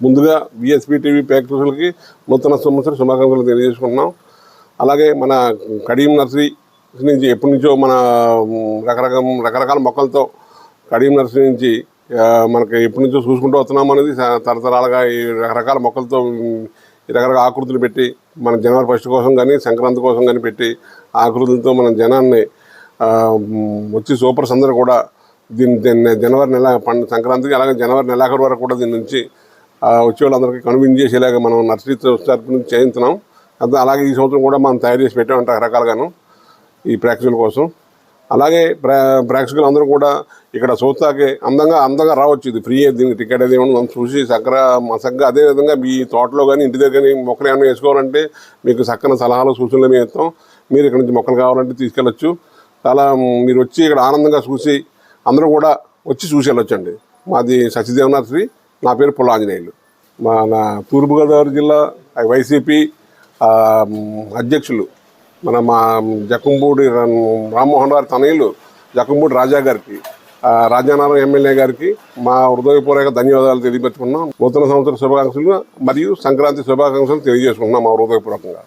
ముందుగా VSP TV ప్రేక్షకులకి నూతన సంవత్సర శుభాకాంక్షలు తెలియజేసుకుంటున్నాం. అలాగే మన కడియం నర్సరీ నుంచి ఎప్పటి నుంచో మన రకరకాల మొక్కలతో కడియం నర్సరీ నుంచి మనకి ఎప్పటి నుంచో చూసుకుంటూ వస్తున్నాం అనేది తరతరాలుగా ఈ రకరకాల మొక్కలతో రకరకాల ఆకృతులు పెట్టి మన జనవరి 1 కోసం కానీ సంక్రాంతి కోసం కానీ పెట్టి ఆకృతులతో మన జనాన్ని వచ్చి సూపర్స్ అందరూ కూడా దీన్ని జనవరి నెల సంక్రాంతికి అలాగే జనవరి నెలాఖరు వరకు కూడా దీని నుంచి వచ్చే వాళ్ళందరికీ కన్విన్స్ చేసేలాగా మనం నర్సరీ తరపు నుంచి చేయించున్నాం. అలాగే ఈ సంవత్సరం కూడా మనం తయారు చేసి పెట్టామంటే రకరకాలుగాను ఈ ప్రేక్షకుల కోసం. అలాగే ప్రేక్షకులందరూ కూడా ఇక్కడ చూస్తాకే అందంగా రావచ్చు. ఇది ఫ్రీ, దీనికి టికెట్ అది మనం చూసి చక్కగా అదేవిధంగా మీ తోటలో కానీ ఇంటి దగ్గర కానీ మొక్కలు ఏమైనా వేసుకోవాలంటే మీకు చక్కని సలహాలు సూచనలు మేము ఇస్తాం. మీరు ఇక్కడ నుంచి మొక్కలు కావాలంటే తీసుకెళ్ళచ్చు. చాలా మీరు వచ్చి ఇక్కడ ఆనందంగా చూసి అందరూ కూడా వచ్చి చూసి వెళ్ళొచ్చండి. మాది సచిదేవ్ నర్సరీ. నా పేరు పుల్ల ఆంజనేయులు. మన తూర్పుగోదావరి జిల్లా వైసీపీ అధ్యక్షులు మా జక్కంపూడి రామ్మోహన్ గారి తనయులు జక్కంపూడి రాజా గారికి, రాజానగరం ఎమ్మెల్యే గారికి మా హృదయపూర్వక ధన్యవాదాలు తెలియపరుచుకున్నాం. నూతన సంవత్సర శుభాకాంక్షలు మరియు సంక్రాంతి శుభాకాంక్షలు తెలియజేసుకున్నాం మా హృదయపూర్వకంగా.